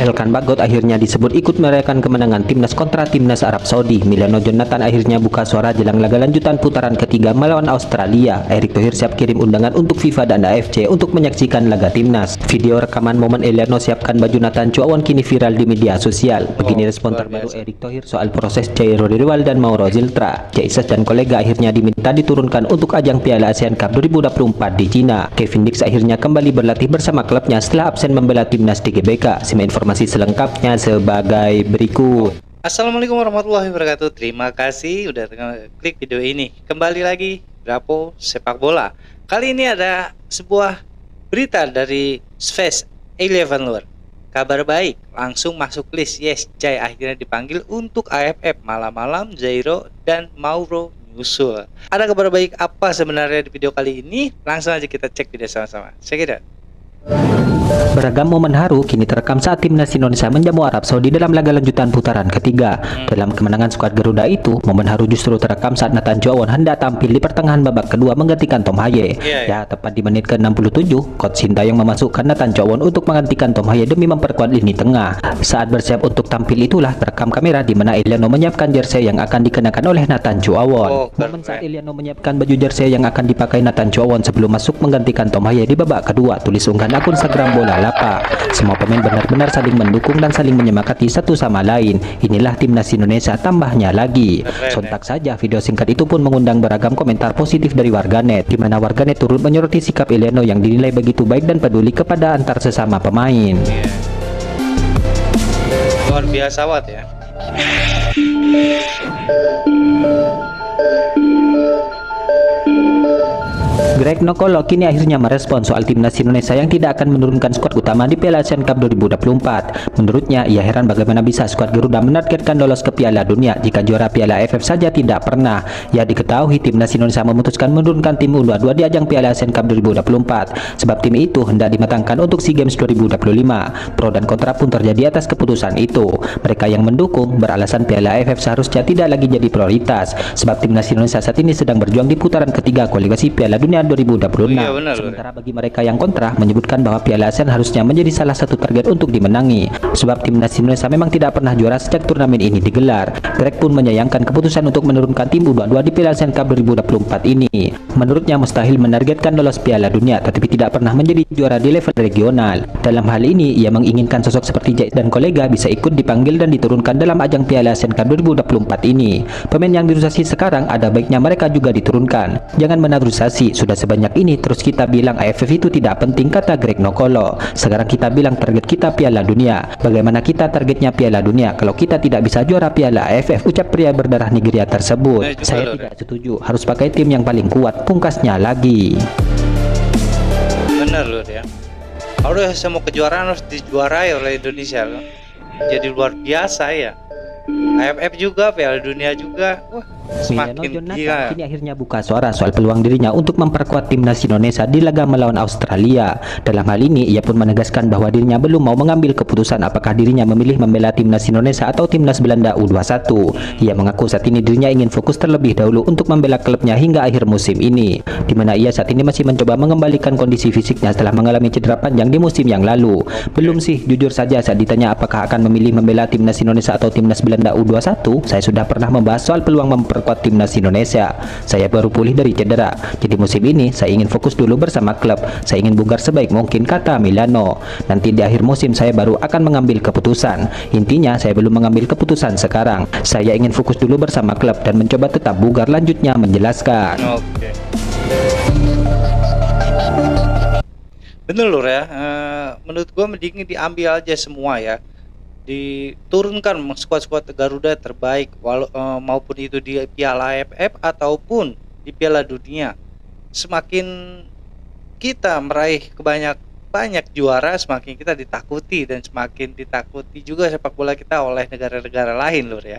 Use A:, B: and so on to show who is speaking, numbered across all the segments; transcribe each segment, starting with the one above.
A: Elkan Bagot akhirnya disebut ikut merayakan kemenangan timnas kontra timnas Arab Saudi. Milano Jonathan akhirnya buka suara jelang laga lanjutan putaran ketiga melawan Australia. Erick Thohir siap kirim undangan untuk FIFA dan AFC untuk menyaksikan laga timnas. Video rekaman momen Eliano siapkan baju Nathan Chuawan kini viral di media sosial. Begini respon terbaru Erick Thohir soal proses Jairo Rival dan Mauro Ziltra. Jaises dan kolega akhirnya diminta diturunkan untuk ajang Piala ASEAN Cup 2024 di Cina. Kevin Dix akhirnya kembali berlatih bersama klubnya setelah absen membela timnas di GBK. Informasi selengkapnya sebagai berikut.
B: Assalamualaikum warahmatullahi wabarakatuh. Terima kasih udah klik video ini. Kembali lagi Bravo Sepak Bola. Kali ini ada sebuah berita dari Space 11 Lur. Kabar baik, langsung masuk list. Yes, Jai akhirnya dipanggil untuk AFF. Malam-malam Jairo dan Mauro nyusul. Ada kabar baik apa sebenarnya di video kali ini? Langsung aja kita cek video sama-sama. Check it out.
A: Beragam momen haru kini terekam saat timnas Indonesia menjamu Arab Saudi dalam laga lanjutan putaran ketiga. Dalam kemenangan skuad Garuda itu, momen haru justru terekam saat Nathan Chuawan hendak tampil di pertengahan babak kedua menggantikan Tom Haye. Ya, tepat di menit ke-67, Coach Sintayong memasukkan Nathan Chuawan untuk menggantikan Tom Haye demi memperkuat lini tengah. Saat bersiap untuk tampil itulah terekam kamera di mana Eliano menyiapkan jersey yang akan dikenakan oleh Nathan Chuawan. Momen saat Eliano menyiapkan baju jersey yang akan dipakai Nathan Chuawan sebelum masuk menggantikan Tom Haye di babak kedua, tulis unggahan akun Instagram Bola Lapa. Semua pemain benar-benar saling mendukung dan saling menyemangati satu sama lain. Inilah timnas Indonesia, tambahnya lagi. Sontak saja video singkat itu pun mengundang beragam komentar positif dari warganet, di mana warganet turut menyoroti sikap Eliano yang dinilai begitu baik dan peduli kepada antar sesama pemain.
B: Luar biasa banget ya.
A: Greg Nokolo kini akhirnya merespon soal timnas Indonesia yang tidak akan menurunkan skuad utama di Piala ASEAN Cup 2024. Menurutnya, ia heran bagaimana bisa skuad Garuda menargetkan lolos ke Piala Dunia jika juara Piala AFF saja tidak pernah. Ya, diketahui timnas Indonesia memutuskan menurunkan tim U22 di ajang Piala ASEAN Cup 2024 sebab tim itu hendak dimatangkan untuk SEA Games 2025. Pro dan kontra pun terjadi atas keputusan itu. Mereka yang mendukung beralasan Piala AFF seharusnya tidak lagi jadi prioritas sebab timnas Indonesia saat ini sedang berjuang di putaran ketiga kualifikasi Piala Dunia 2026. Sementara bagi mereka yang kontra menyebutkan bahwa Piala ASEAN harusnya menjadi salah satu target untuk dimenangi sebab timnas Indonesia memang tidak pernah juara sejak turnamen ini digelar. Greg pun menyayangkan keputusan untuk menurunkan tim U22 di Piala ASEAN Cup 2024 ini. Menurutnya mustahil menargetkan lolos Piala Dunia tetapi tidak pernah menjadi juara di level regional. Dalam hal ini ia menginginkan sosok seperti Jai dan kolega bisa ikut dipanggil dan diturunkan dalam ajang Piala ASEAN Cup 2024 ini. Pemain yang naturalisasi sekarang ada baiknya mereka juga diturunkan. Jangan menaturalisasi, sudah sebanyak ini terus kita bilang AFF itu tidak penting, kata Greg Nokolo. Sekarang kita bilang target kita Piala Dunia. Bagaimana kita targetnya Piala Dunia kalau kita tidak bisa juara Piala AFF, ucap pria berdarah Nigeria tersebut. Saya tidak setuju, harus pakai tim yang paling kuat, pungkasnya lagi.
B: Bener loh ya. Harus semua kejuaraan harus dijuarai oleh Indonesia loh. Jadi luar biasa ya. AFF juga, Piala Dunia juga. Semakin gila.
A: Kini akhirnya buka suara soal peluang dirinya untuk memperkuat timnas Indonesia di laga melawan Australia. Dalam hal ini ia pun menegaskan bahwa dirinya belum mau mengambil keputusan apakah dirinya memilih membela timnas Indonesia atau timnas Belanda U21. Ia mengaku saat ini dirinya ingin fokus terlebih dahulu untuk membela klubnya hingga akhir musim ini, di mana ia saat ini masih mencoba mengembalikan kondisi fisiknya setelah mengalami cedera panjang di musim yang lalu. Belum sih, jujur saja saat ditanya apakah akan memilih membela timnas Indonesia atau timnas Belanda U21, saya sudah pernah membahas soal peluang memperkuat timnas Indonesia. Saya baru pulih dari cedera, jadi musim ini saya ingin fokus dulu bersama klub. Saya ingin bugar sebaik mungkin, kata Milano. Nanti di akhir musim saya baru akan mengambil keputusan. Intinya saya belum mengambil keputusan sekarang. Saya ingin fokus dulu bersama klub dan mencoba tetap bugar, lanjutnya menjelaskan.
B: Oke. Bener loh ya. Menurut gua mending diambil aja semua ya. Diturunkan skuad-skuad Garuda terbaik maupun itu di Piala AFF ataupun di Piala Dunia. Semakin kita meraih banyak juara, semakin kita ditakuti dan semakin ditakuti juga sepak bola kita oleh negara-negara lain lur ya.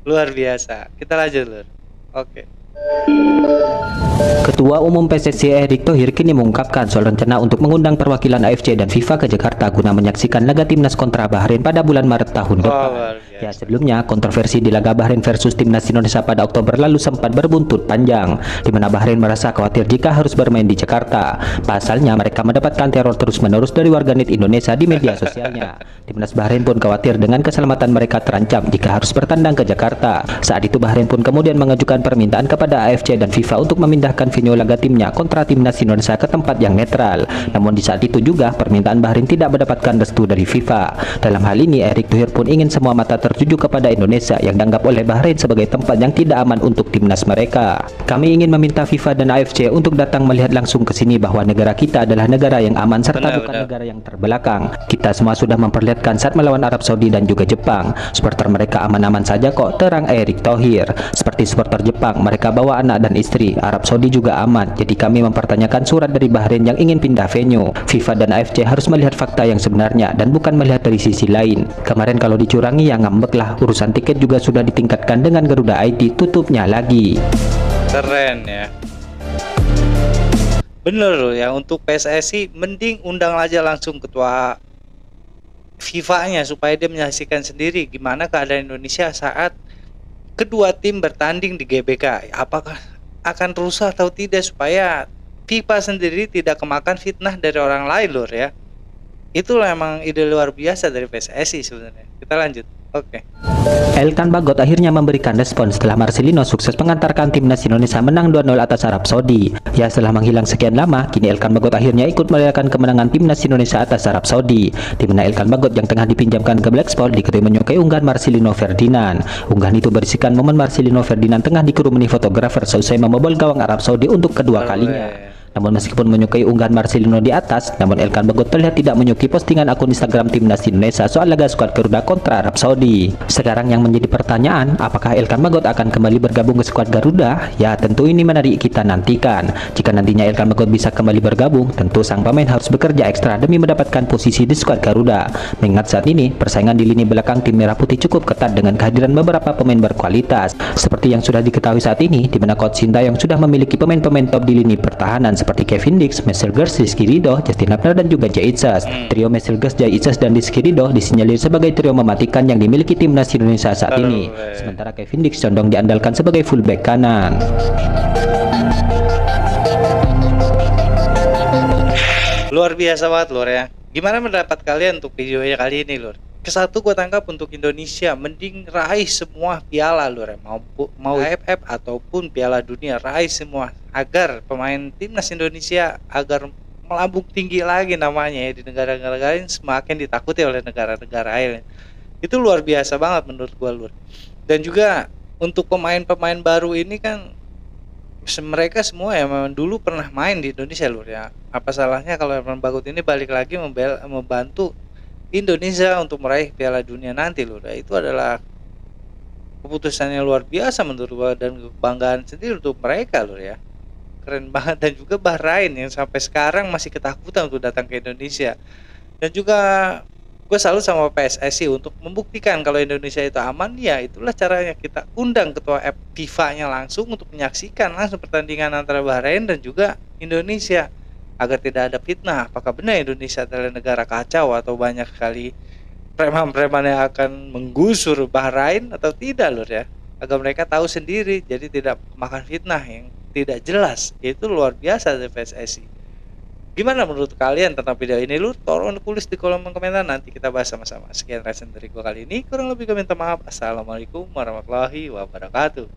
B: Luar biasa. Kita lanjut lur. Oke.
A: Ketua Umum PSSI Erick Thohir kini mengungkapkan soal rencana untuk mengundang perwakilan AFC dan FIFA ke Jakarta guna menyaksikan laga timnas kontra Bahrain pada bulan Maret tahun depan. Ya, sebelumnya kontroversi di laga Bahrain versus timnas Indonesia pada Oktober lalu sempat berbuntut panjang, di mana Bahrain merasa khawatir jika harus bermain di Jakarta. Pasalnya mereka mendapatkan teror terus-menerus dari warganet Indonesia di media sosialnya. Timnas Bahrain pun khawatir dengan keselamatan mereka terancam jika harus bertandang ke Jakarta. Saat itu Bahrain pun kemudian mengajukan permintaan kepada AFC dan FIFA untuk memindahkan venue laga timnya kontra timnas Indonesia ke tempat yang netral. Namun di saat itu juga permintaan Bahrain tidak mendapatkan restu dari FIFA. Dalam hal ini Erick Thohir pun ingin semua mata tertuju kepada Indonesia yang dianggap oleh Bahrain sebagai tempat yang tidak aman untuk timnas mereka. Kami ingin meminta FIFA dan AFC untuk datang melihat langsung ke sini bahwa negara kita adalah negara yang aman serta bukan negara yang terbelakang. Kita semua sudah memperlihatkan saat melawan Arab Saudi dan juga Jepang. Supporter mereka aman-aman saja kok, terang Erick Thohir. Seperti supporter Jepang, mereka bawa anak dan istri. Arab Saudi juga aman. Jadi kami mempertanyakan surat dari Bahrain yang ingin pindah venue. FIFA dan AFC harus melihat fakta yang sebenarnya dan bukan melihat dari sisi lain. Kemarin kalau dicurangi ya ngambek lah. Urusan tiket juga sudah ditingkatkan dengan Garuda ID, tutupnya lagi.
B: Keren ya. Bener loh ya, untuk PSSI mending undang aja langsung ketua FIFA-nya supaya dia menyaksikan sendiri gimana keadaan Indonesia saat kedua tim bertanding di GBK. Apakah akan rusak atau tidak, supaya FIFA sendiri tidak kemakan fitnah dari orang lain loh ya. Itulah emang ide luar biasa dari PSSI sebenarnya. Kita lanjut. Oke.
A: Elkan Bagot akhirnya memberikan respon setelah Marcelino sukses mengantarkan timnas Indonesia menang 2-0 atas Arab Saudi. Ya, setelah menghilang sekian lama, kini Elkan Bagot akhirnya ikut merayakan kemenangan timnas Indonesia atas Arab Saudi, di mana Elkan Bagot yang tengah dipinjamkan ke Black Sport diketahui menyukai unggahan Marcelino Ferdinand. Unggahan itu berisikan momen Marcelino Ferdinand tengah dikerumuni fotografer selesai membobol gawang Arab Saudi untuk kedua kalinya. Namun meskipun menyukai unggahan Marcelino di atas, namun Elkan Bagot terlihat tidak menyukai postingan akun Instagram timnas Indonesia soal laga skuad Garuda kontra Arab Saudi. Sekarang yang menjadi pertanyaan, apakah Elkan Bagot akan kembali bergabung ke skuad Garuda? Ya, tentu ini menarik kita nantikan. Jika nantinya Elkan Bagot bisa kembali bergabung, tentu sang pemain harus bekerja ekstra demi mendapatkan posisi di skuad Garuda. Mengingat saat ini, persaingan di lini belakang tim Merah Putih cukup ketat dengan kehadiran beberapa pemain berkualitas. Seperti yang sudah diketahui saat ini, di mana Coach Sintayong sudah memiliki pemain-pemain top di lini pertahanan seperti Kevin Dix, Marcel Gers, Rizky Ridho, Justin Abner dan juga Jay Itzas. Trio Marcel Gers, Jay Itzas dan Rizky Ridho disinyalir sebagai trio mematikan yang dimiliki timnas Indonesia saat ini. Sementara Kevin Dix condong diandalkan sebagai fullback kanan.
B: Luar biasa banget lur ya. Gimana mendapat kalian untuk videonya kali ini lur? Kesatu gue tangkap untuk Indonesia mending raih semua piala lur ya. Mau AFF ataupun Piala Dunia, raih semua agar pemain timnas Indonesia agar melambung tinggi lagi namanya ya di negara-negara lain, semakin ditakuti oleh negara-negara lain. Itu luar biasa banget menurut gue lur. Dan juga untuk pemain-pemain baru ini kan mereka semua ya memang dulu pernah main di Indonesia lur ya. Apa salahnya kalau Elkan Bagot ini balik lagi membantu Indonesia untuk meraih Piala Dunia nanti lur ya. Itu adalah keputusan yang luar biasa menurut gua dan kebanggaan sendiri untuk mereka lur ya. Keren banget. Dan juga Bahrain yang sampai sekarang masih ketakutan untuk datang ke Indonesia. Dan juga gue salut sama PSSI untuk membuktikan kalau Indonesia itu aman. Ya itulah caranya, kita undang ketua FIFA-nya langsung untuk menyaksikan langsung pertandingan antara Bahrain dan juga Indonesia agar tidak ada fitnah. Apakah benar Indonesia adalah negara kacau atau banyak sekali preman-preman yang akan menggusur Bahrain atau tidak lur ya, agar mereka tahu sendiri jadi tidak makan fitnah yang tidak jelas. Itu luar biasa dari PSSI. Gimana menurut kalian tentang video ini lur? Tolong tulis di kolom komentar, nanti kita bahas sama-sama. Sekian reaction dari gue kali ini, kurang lebih gue minta maaf. Assalamualaikum warahmatullahi wabarakatuh.